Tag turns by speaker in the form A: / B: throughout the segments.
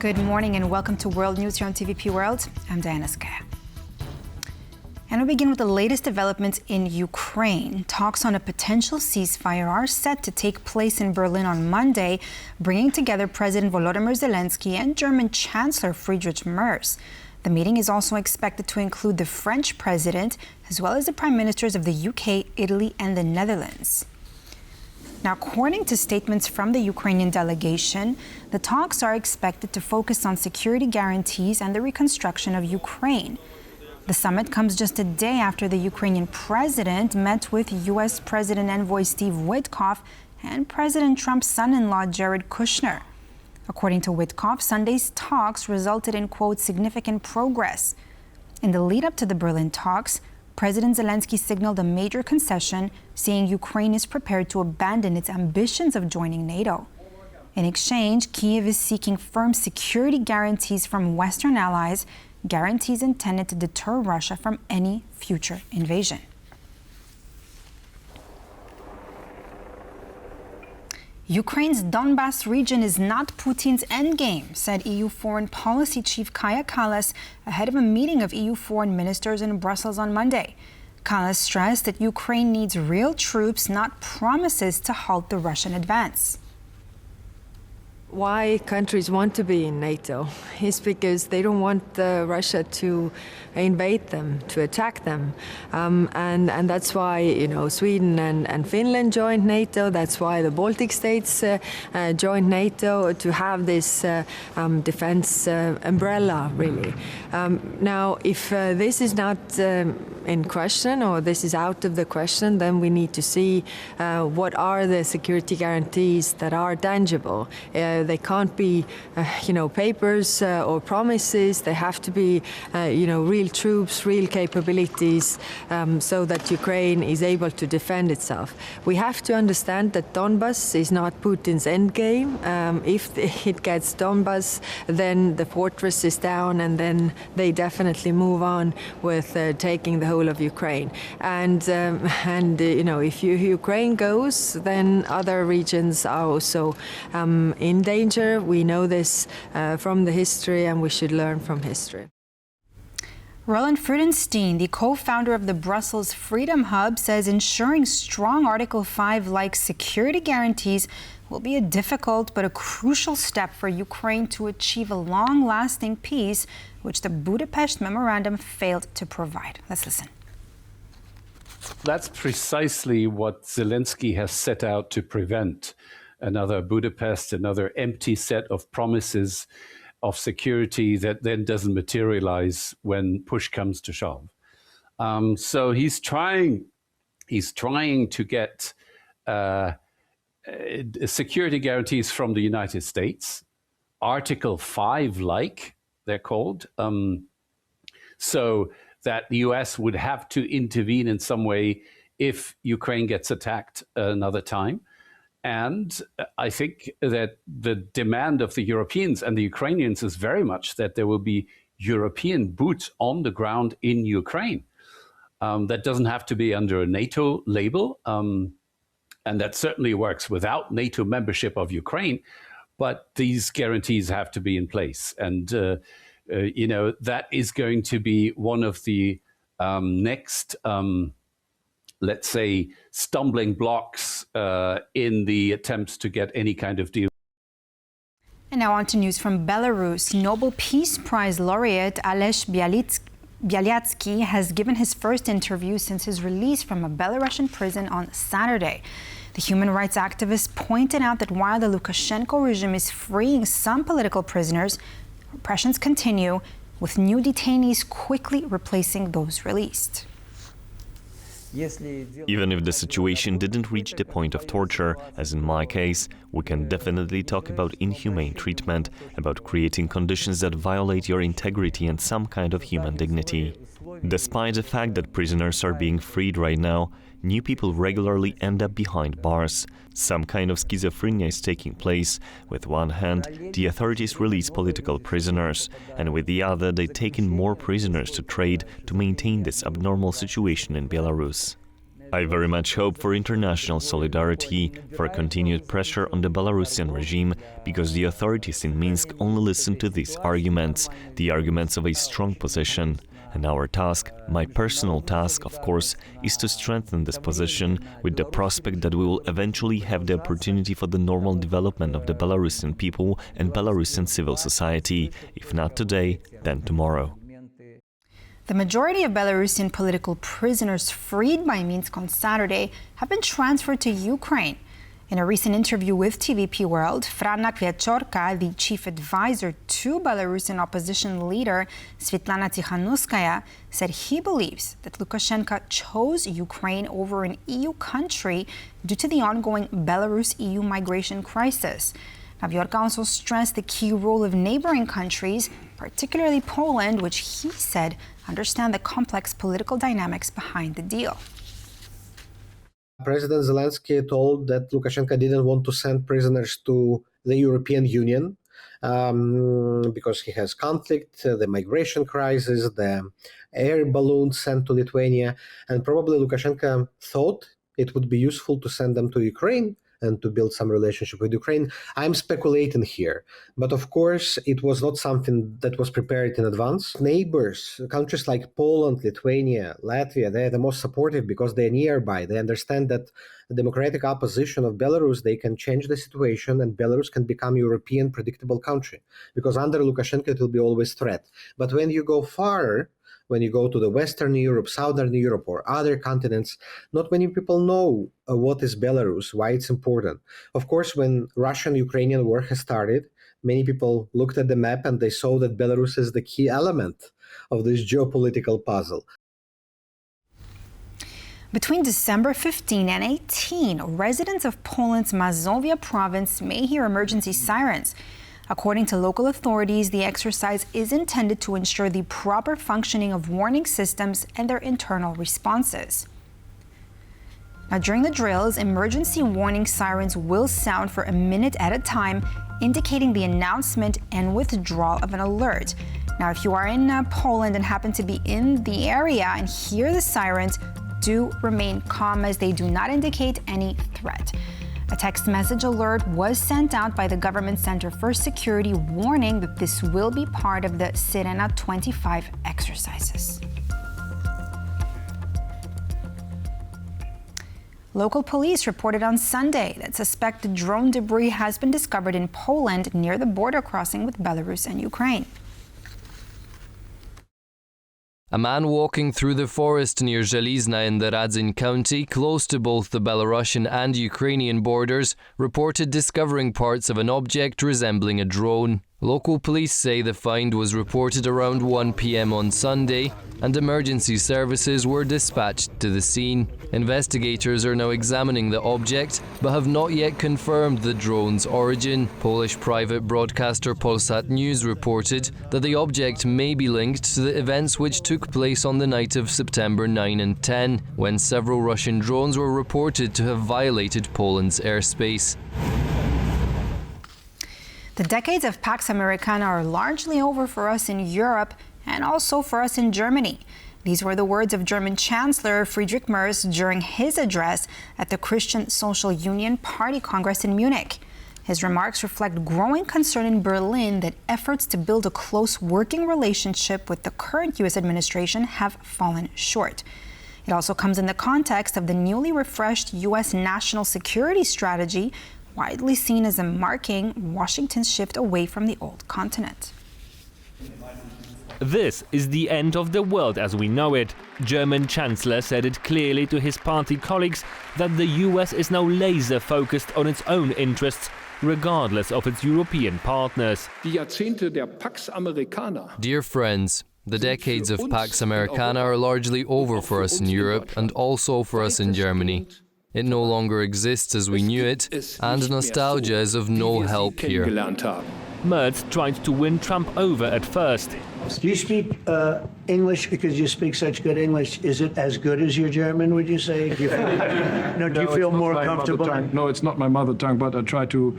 A: Good morning and welcome to World News here on TVP World. I'm Diana Skaya. And we begin with the latest developments in Ukraine. Talks on a potential ceasefire are set to take place in Berlin on Monday, bringing together President Volodymyr Zelenskyy and German Chancellor Friedrich Merz. The meeting is also expected to include the French president, as well as the prime ministers of the UK, Italy, and the Netherlands. Now, according to statements from the Ukrainian delegation, the talks are expected to focus on security guarantees and the reconstruction of Ukraine. The summit comes just a day after the Ukrainian president met with U.S. President envoy Steve Witkoff and President Trump's son-in-law Jared Kushner. According to Witkoff, Sunday's talks resulted in, quote, significant progress. In the lead-up to the Berlin talks, President Zelenskyy signaled a major concession, saying Ukraine is prepared to abandon its ambitions of joining NATO. In exchange, Kyiv is seeking firm security guarantees from Western allies, guarantees intended to deter Russia from any future invasion. Ukraine's Donbas region is not Putin's endgame, said EU Foreign Policy Chief Kaja Kallas ahead of a meeting of EU foreign ministers in Brussels on Monday. Kallas stressed that Ukraine needs real troops, not promises to halt the Russian advance.
B: Why countries want to be in NATO is because they don't want Russia to invade them, to attack them. And that's why, Sweden and Finland joined NATO. That's why the Baltic states joined NATO, to have this defense umbrella, really. Now, if this is not in question, or this is out of the question, then we need to see what are the security guarantees that are tangible. They can't be, papers or promises. They have to be, real troops, real capabilities, so that Ukraine is able to defend itself. We have to understand that Donbas is not Putin's endgame. If it gets Donbas, then the fortress is down, and then they definitely move on with taking the whole of Ukraine. And if Ukraine goes, then other regions are also in danger. We know this from the history, and we should learn from history.
A: Roland Freudenstein, the co-founder of the Brussels Freedom Hub, says ensuring strong Article 5-like security guarantees will be a difficult but a crucial step for Ukraine to achieve a long-lasting peace, which the Budapest Memorandum failed to provide. Let's listen.
C: That's precisely what Zelenskyy has set out to prevent. Another Budapest, another empty set of promises of security that then doesn't materialize when push comes to shove. So he's trying to get security guarantees from the United States, Article 5-like, they're called, so that the US would have to intervene in some way if Ukraine gets attacked another time. And I think that the demand of the Europeans and the Ukrainians is very much that there will be European boots on the ground in Ukraine. That doesn't have to be under a NATO label, and that certainly works without NATO membership of Ukraine, but these guarantees have to be in place. And, that is going to be one of the next let's say, stumbling blocks in the attempts to get any kind of deal.
A: And now on to news from Belarus. Nobel Peace Prize laureate Aleś Bialiatski has given his first interview since his release from a Belarusian prison on Saturday. The human rights activist pointed out that while the Lukashenko regime is freeing some political prisoners, repressions continue, with new detainees quickly replacing those released.
D: Even if the situation didn't reach the point of torture, as in my case, we can definitely talk about inhumane treatment, about creating conditions that violate your integrity and some kind of human dignity. Despite the fact that prisoners are being freed right now, new people regularly end up behind bars. Some kind of schizophrenia is taking place. With one hand, the authorities release political prisoners, and with the other, they take in more prisoners to trade to maintain this abnormal situation in Belarus. I very much hope for international solidarity, for continued pressure on the Belarusian regime, because the authorities in Minsk only listen to these arguments, the arguments of a strong position. And our task, my personal task, of course, is to strengthen this position with the prospect that we will eventually have the opportunity for the normal development of the Belarusian people and Belarusian civil society, if not today, then tomorrow.
A: The majority of Belarusian political prisoners freed by Minsk on Saturday have been transferred to Ukraine. In a recent interview with TVP World, Frana Kwiaciorka, the chief advisor to Belarusian opposition leader Svetlana Tikhanovskaya, said he believes that Lukashenko chose Ukraine over an EU country due to the ongoing Belarus-EU migration crisis. Kwiaciorka also stressed the key role of neighboring countries, particularly Poland, which he said understand the complex political dynamics behind the deal.
E: President Zelenskyy told that Lukashenko didn't want to send prisoners to the European Union because he has conflict, the migration crisis, the air balloons sent to Lithuania, and probably Lukashenko thought it would be useful to send them to Ukraine and to build some relationship with Ukraine. I'm speculating here, but of course it was not something that was prepared in advance. Neighbors, countries like Poland, Lithuania, Latvia, they're the most supportive because they're nearby. They understand that the democratic opposition of Belarus, they can change the situation and Belarus can become a European predictable country, because under Lukashenko it will be always threat. But when you go far, when you go to the Western Europe, Southern Europe, or other continents, not many people know what is Belarus, why it's important. Of course, when Russian-Ukrainian war has started, many people looked at the map and they saw that Belarus is the key element of this geopolitical puzzle.
A: Between December 15 and 18, residents of Poland's Mazovia province may hear emergency sirens. According to local authorities, the exercise is intended to ensure the proper functioning of warning systems and their internal responses. Now, during the drills, emergency warning sirens will sound for a minute at a time, indicating the announcement and withdrawal of an alert. Now, if you are in Poland and happen to be in the area and hear the sirens, do remain calm as they do not indicate any threat. A text message alert was sent out by the Government Center for Security, warning that this will be part of the Sirena 25 exercises. Local police reported on Sunday that suspected drone debris has been discovered in Poland near the border crossing with Belarus and Ukraine.
F: A man walking through the forest near Żelizna in the Radzin county, close to both the Belarusian and Ukrainian borders, reported discovering parts of an object resembling a drone. Local police say the find was reported around 1 p.m. on Sunday, and emergency services were dispatched to the scene. Investigators are now examining the object, but have not yet confirmed the drone's origin. Polish private broadcaster Polsat News reported that the object may be linked to the events which took place on the night of September 9 and 10, when several Russian drones were reported to have violated Poland's airspace.
A: The decades of Pax Americana are largely over for us in Europe and also for us in Germany. These were the words of German Chancellor Friedrich Merz during his address at the Christian Social Union Party Congress in Munich. His remarks reflect growing concern in Berlin that efforts to build a close working relationship with the current U.S. administration have fallen short. It also comes in the context of the newly refreshed U.S. national security strategy, widely seen as a marking Washington's shift away from the old continent.
G: This is the end of the world as we know it. German Chancellor said it clearly to his party colleagues that the US is now laser-focused on its own interests, regardless of its European partners.
F: Dear friends, the decades of Pax Americana are largely over for us in Europe and also for us in Germany. It no longer exists as we knew it, and nostalgia is of no help here.
G: Merz tried to win Trump over at first.
H: You speak English, because you speak such good English, is it as good as your German, would you say? Do you feel more comfortable?
I: No, it's not my mother tongue, but I try to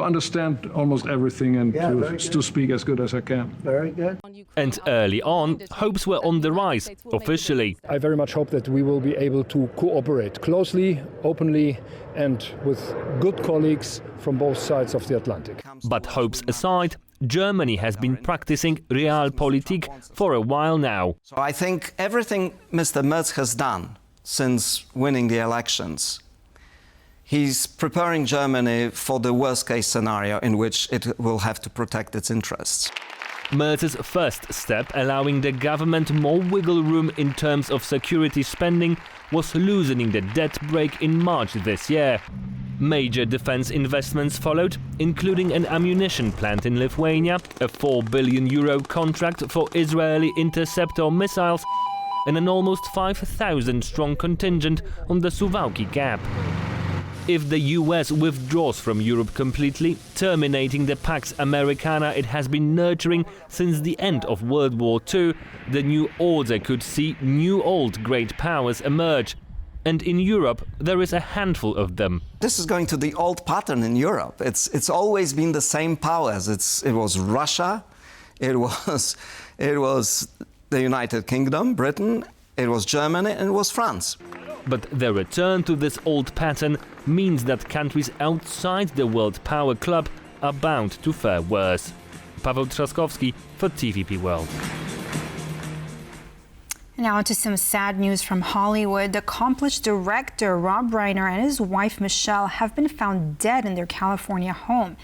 I: understand almost everything and to speak as good as I can.
H: Very good.
G: And early on, hopes were on the rise, officially.
I: I very much hope that we will be able to cooperate closely, openly, and with good colleagues from both sides of the Atlantic.
G: But hopes aside, Germany has been practicing realpolitik for a while now.
J: So I think everything Mr. Merz has done since winning the elections, he's preparing Germany for the worst-case scenario in which it will have to protect its interests.
G: Merz's first step, allowing the government more wiggle room in terms of security spending, was loosening the debt brake in March this year. Major defense investments followed, including an ammunition plant in Lithuania, a €4 billion contract for Israeli interceptor missiles, and an almost 5,000-strong contingent on the Suwałki Gap. If the US withdraws from Europe completely, terminating the Pax Americana it has been nurturing since the end of World War II, the new order could see new old great powers emerge. And in Europe, there is a handful of them.
J: This is going to the old pattern in Europe. It's always been the same powers. It was Russia, it was the United Kingdom, Britain, it was Germany, and it was France.
G: But the return to this old pattern means that countries outside the world power club are bound to fare worse. Paweł Trzaskowski for TVP World.
A: Now to some sad news from Hollywood. Accomplished director Rob Reiner and his wife Michelle have been found dead in their California home.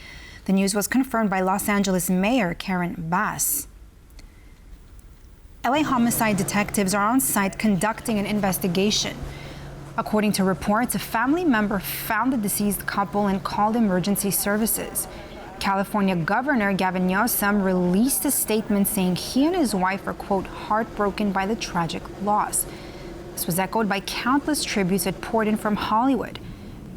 A: The news was confirmed by Los Angeles Mayor Karen Bass. LA homicide detectives are on site conducting an investigation. According to reports, a family member found the deceased couple and called emergency services. California Governor Gavin Newsom released a statement saying he and his wife are, quote, heartbroken by the tragic loss. This was echoed by countless tributes that poured in from Hollywood.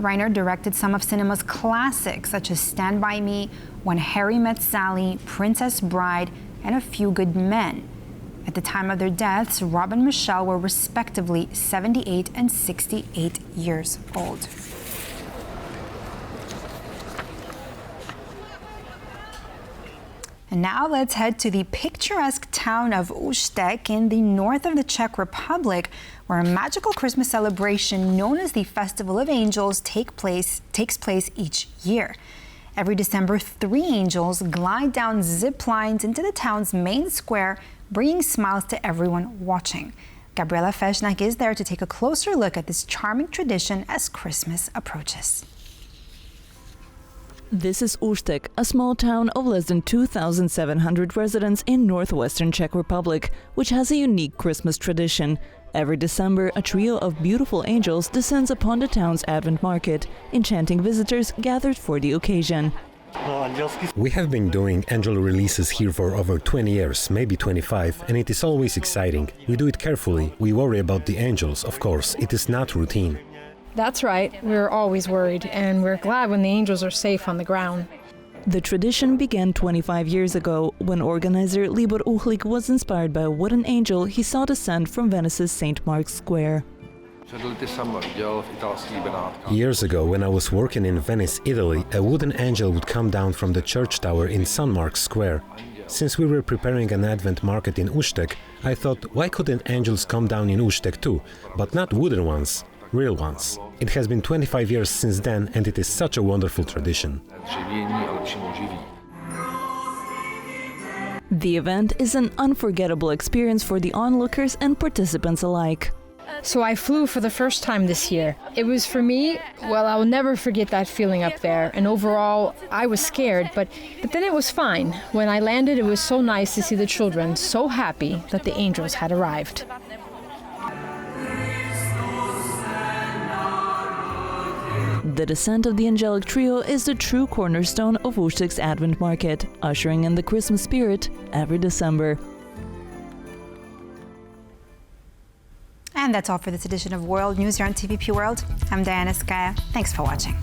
A: Reiner directed some of cinema's classics such as Stand By Me, When Harry Met Sally, Princess Bride, and A Few Good Men. At the time of their deaths, Rob and Michelle were respectively 78 and 68 years old. And now let's head to the picturesque town of Ústec in the north of the Czech Republic, where a magical Christmas celebration known as the Festival of Angels takes place each year. Every December, 3 angels glide down zip lines into the town's main square, bringing smiles to everyone watching. Gabriela Fesznak is there to take a closer look at this charming tradition as Christmas approaches.
K: This is Ústec, a small town of less than 2,700 residents in northwestern Czech Republic, which has a unique Christmas tradition. Every December, a trio of beautiful angels descends upon the town's Advent market, enchanting visitors gathered for the occasion.
L: We have been doing angel releases here for over 20 years, maybe 25, and it is always exciting. We do it carefully. We worry about the angels, of course. It is not routine.
M: That's right. We're always worried, and we're glad when the angels are safe on the ground.
K: The tradition began 25 years ago, when organizer Libor Uchlik was inspired by a wooden angel he saw descend from Venice's St. Mark's Square.
L: Years ago, when I was working in Venice, Italy, a wooden angel would come down from the church tower in St. Mark's Square. Since we were preparing an Advent market in Ústec, I thought, why couldn't angels come down in Ústec too? But not wooden ones, real ones. It has been 25 years since then, and it is such a wonderful tradition.
K: The event is an unforgettable experience for the onlookers and participants alike.
M: So I flew for the first time this year. It was, for me, well, I will never forget that feeling up there. And overall, I was scared, but then it was fine. When I landed, it was so nice to see the children so happy that the angels had arrived.
K: The descent of the angelic trio is the true cornerstone of Ústec's Advent market, ushering in the Christmas spirit every December.
A: And that's all for this edition of World News here on TVP World. I'm Diana Skaya. Thanks for watching.